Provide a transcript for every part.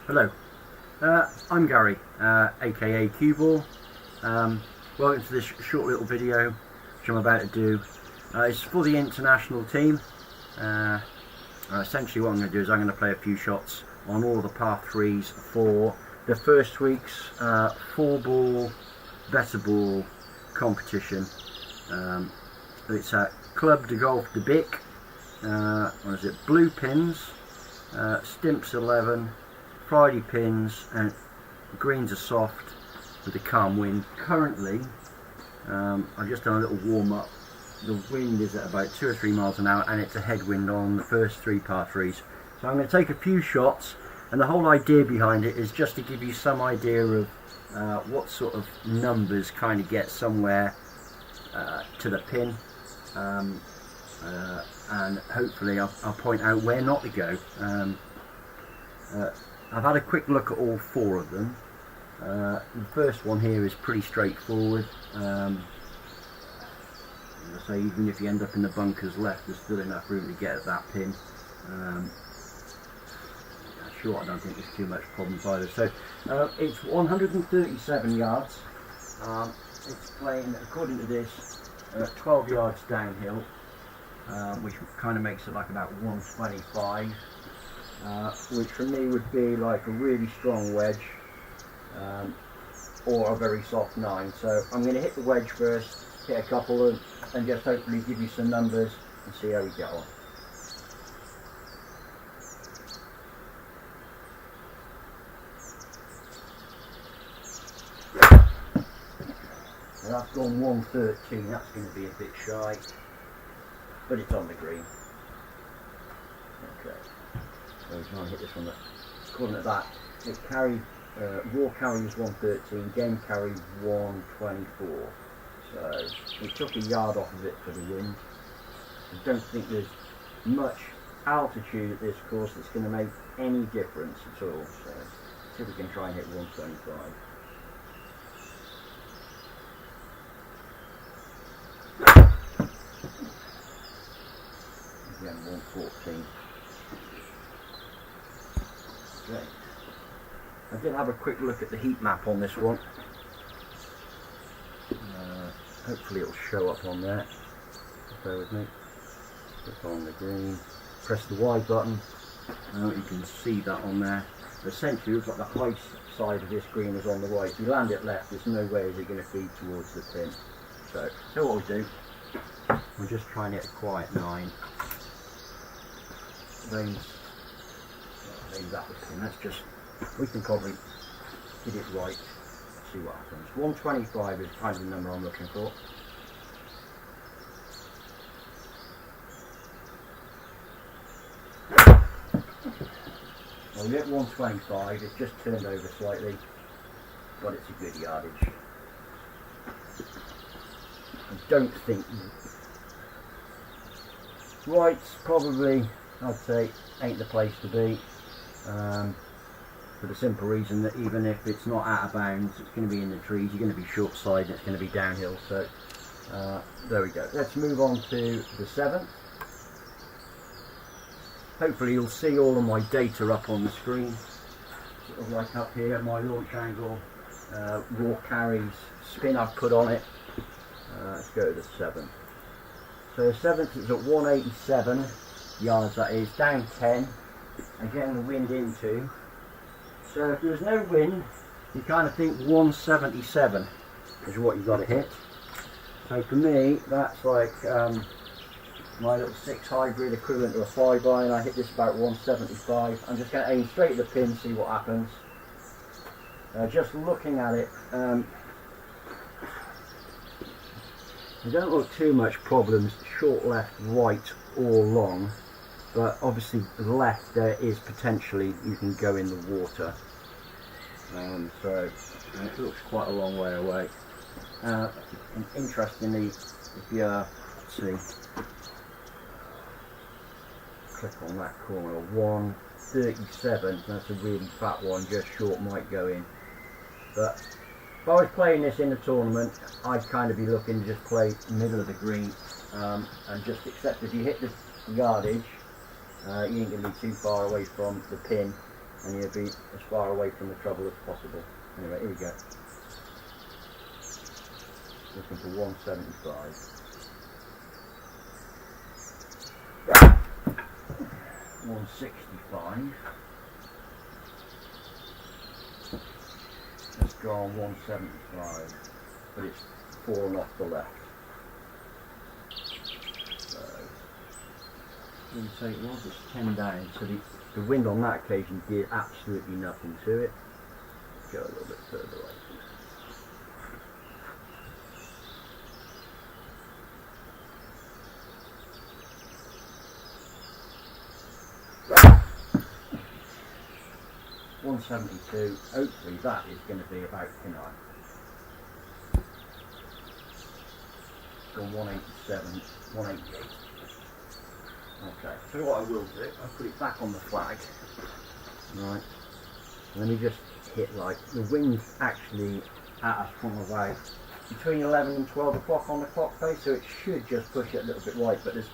Hello, I'm Gary, aka Cue Ball. Welcome to this short little video which I'm about to do. It's for the international team. Essentially what I'm going to do is I'm going to play a few shots on all the par 3's for the first week's 4-ball better ball competition. It's at Club de Golf de Bic. What is it? Blue pins, Stimps 11, Friday pins, and greens are soft with a calm wind. Currently, I've just done a little warm up. The wind is at about 2 or 3 miles an hour, and it's a headwind on the first 3 par 3's. So I'm going to take a few shots, and the whole idea behind it is just to give you some idea of what sort of numbers kind of get somewhere to the pin, and hopefully I'll point out where not to go. I've had a quick look at all 4 of them. The first one here is pretty straightforward. As I say, even if you end up in the bunkers left, there's still enough room to get at that pin. Sure, I don't think there's too much problems either. So it's 137 yards. It's playing, according to this, 12 yards downhill, which kind of makes it like about 125. Which for me would be like a really strong wedge, or a very soft 9. So I'm going to hit the wedge first, hit a couple of, and just hopefully give you some numbers and see how we get on. So that's gone 113, that's going to be a bit shy, but it's on the green. Okay. So we're trying to hit this one. According to that, it carried, raw carry was 113, game carry 124. So we took a yard off of it for the wind. I don't think there's much altitude at this course that's going to make any difference at all. So see if we can try and hit 125. Again, 114. Okay. I did have a quick look at the heat map on this one. Hopefully it'll show up on there. Bear with me. Click on the green. Press the Y button. You can see that on there. Essentially, it looks like the high side of this green is on the right. If you land it left, there's no way is it going to feed towards the pin. So what we'll do, we'll just try and hit a quiet 9. Range that was in. That's just, we can probably hit it right, see what happens. 125 is kind of the number I'm looking for. Well, we hit 125, it just turned over slightly, but it's a good yardage. I don't think right's probably, I'd say, ain't the place to be. For the simple reason that even if it's not out of bounds, it's going to be in the trees, you're going to be short side and it's going to be downhill. So there we go. Let's move on to the 7th. Hopefully you'll see all of my data up on the screen, sort of like up here, my launch angle, raw carries, spin I've put on it. Let's go to the 7th. So the 7th is at 187 yards, that is, down 10. Again, the wind into. So if there's no wind, you kind of think 177 is what you've got to hit. So for me, that's like my little 6 hybrid equivalent to a 5-iron. I hit this about 175. I'm just going to aim straight at the pin, see what happens. Just looking at it, there don't look too much problems, short, left, right or long. But obviously left there is potentially you can go in the water, so it looks quite a long way away. And interestingly, if you see, click on that corner, 137, that's a really fat one, just short might go in. But if I was playing this in a tournament, I'd kind of be looking to just play middle of the green, and just accept if you hit the yardage, you ain't going to be too far away from the pin, and you'll be as far away from the trouble as possible. Anyway, here we go. Looking for 175. 165. Let's go on 175, but it's fallen off the left. So, what did say it was? It's 10 down. So the wind on that occasion did absolutely nothing to it. Go a little bit further away. 172, hopefully that is going to be about tonight. Gone 187, 188. Okay, so what I will do, I'll put it back on the flag. Right, let me just hit like, the wind's actually at us from about between 11 and 12 o'clock on the clock face, so it should just push it a little bit right, but there's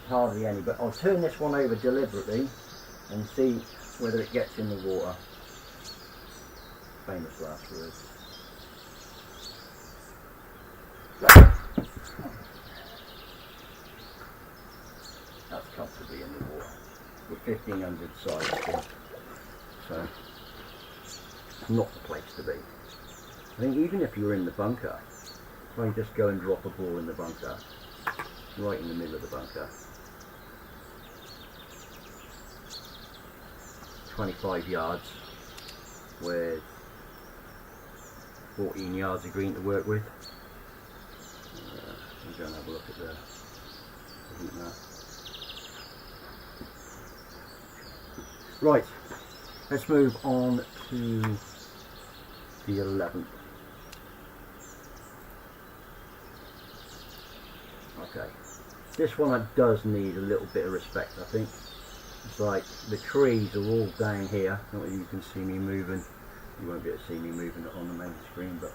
hardly any. But I'll turn this one over deliberately and see whether it gets in the water. Famous last words. That's comfortably in the water. With 1500 size still. So, not the place to be. I think even if you're in the bunker, try and just go and drop a ball in the bunker. Right in the middle of the bunker. 25 yards with 14 yards of green to work with. I'm going to have a look at the heat map. Right, let's move on to the 11th. Okay, this one does need a little bit of respect, I think. It's like the trees are all down here. Not that you can see me moving. You won't be able to see me moving on the main screen, but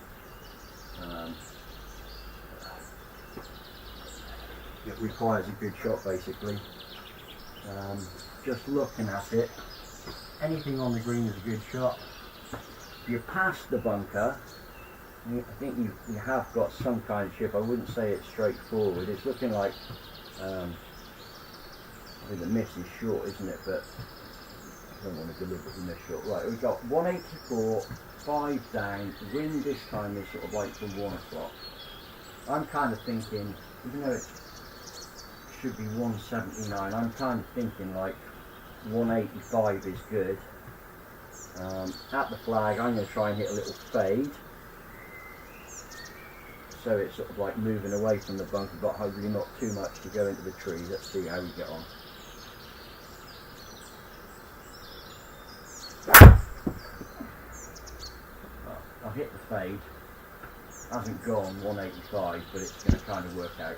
it requires a good shot basically. Just looking at it, anything on the green is a good shot. If you're past the bunker, I think you have got some kind of chip. I wouldn't say it's straightforward. It's looking like I think the miss is short, isn't it? But I don't want to deliberately miss short. Right, we've got 184, 5 down. Wind this time is sort of like from 1 o'clock. I'm kind of thinking, even though it should be 179, I'm kind of thinking like 185 is good. At the flag, I'm going to try and hit a little fade. So it's sort of like moving away from the bunker, but hopefully not too much to go into the tree. Let's see how we get on. I'll hit the fade. Hasn't gone 185, but it's going to kind of work out.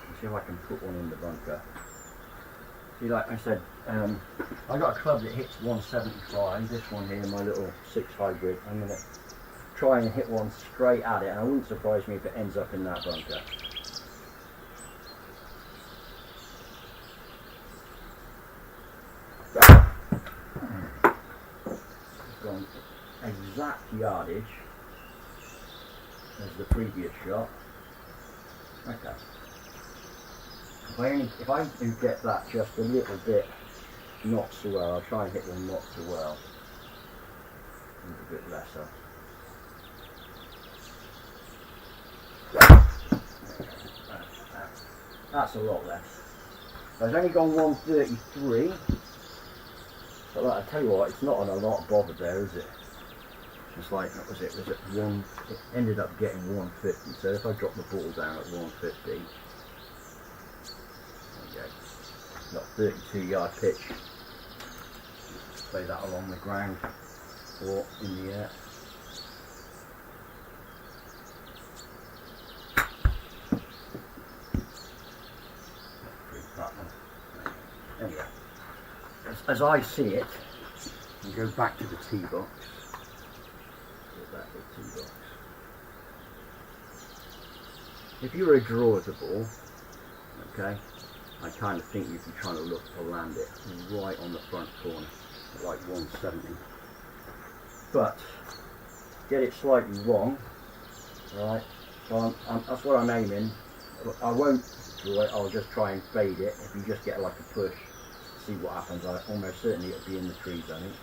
Let's see if I can put one in the bunker. See, like I said, I got a club that hits 175. This one here, my little 6 hybrid. I'm going to try and hit one straight at it, and it wouldn't surprise me if it ends up in that bunker. It's gone exact yardage as the previous shot. Okay. If I do get that just a little bit not so well, I'll try and hit one not so well. A little bit lesser. That's a lot less. I've only gone 133, but like, I tell you what, it's not on a lot bothered there, is it? It's like, what was it? Was it one? It ended up getting 150. So if I drop the ball down at 150. Got 32 yard pitch. Play that along the ground or in the air. Anyway, as I see it, and go back to the tee box. Go back to the tee box. If you were a draw at the ball, okay. I kind of think you'd be trying to look to land it right on the front corner at like 170. But get it slightly wrong, right? So that's what I'm aiming. I won't draw it, I'll just try and fade it. If you just get like a push, see what happens. Almost certainly it'll be in the trees, I think.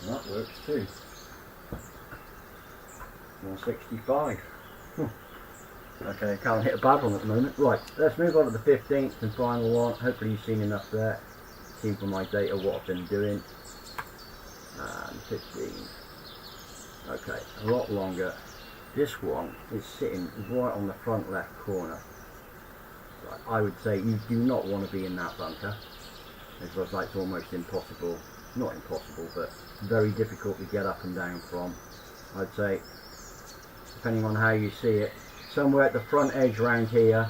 And that works too. 165. Okay, I can't hit a bad one at the moment. Right, let's move on to the 15th and final one. Hopefully you've seen enough there. Seen from my data what I've been doing. And 15. Okay, a lot longer. This one is sitting right on the front left corner. Right, I would say you do not want to be in that bunker. It's like almost impossible. Not impossible, but very difficult to get up and down from. I'd say, depending on how you see it, somewhere at the front edge around here,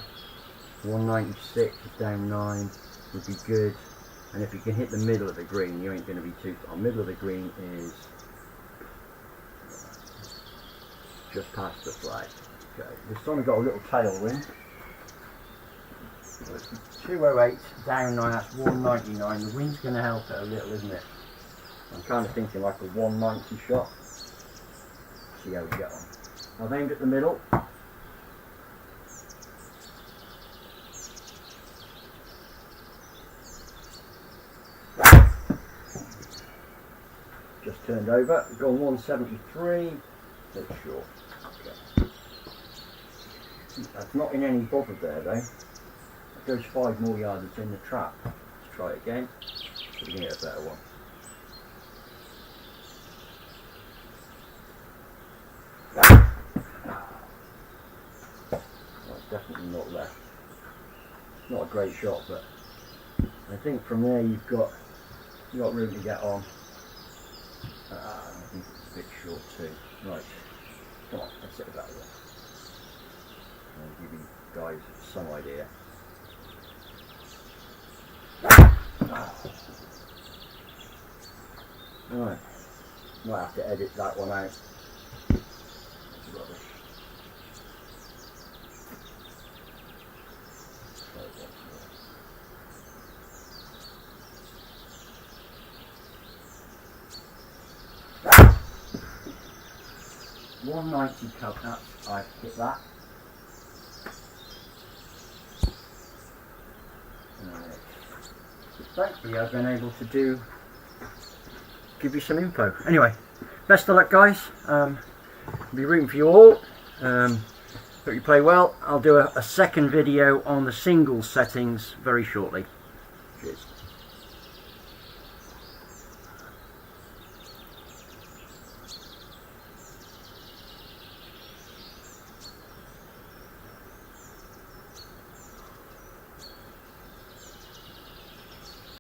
196 is down 9 would be good. And if you can hit the middle of the green, you ain't going to be too far. Middle of the green is just past the flag. Okay, this one got a little tailwind. 208 down 9, that's 199. The wind's going to help it a little, isn't it? I'm kind of thinking like a 190 shot. See how we get on. I've aimed at the middle. Just turned over. We've gone 173. Bit short. Okay. That's not in any bother there though. It goes 5 more yards. It's in the trap. Let's try it again. So we can get a better one. Definitely not left. Not a great shot, but I think from there you've got room to get on. I think it's a bit short too. Right, come on, let's hit that one. I'll give you guys some idea. Right, might have to edit that one out. It's rubbish. 190 cup, I hit that. Thankfully I've been able to give you some info. Anyway, best of luck guys. I'll be rooting for you all. Hope you play well. I'll do a second video on the singles settings very shortly. Cheers.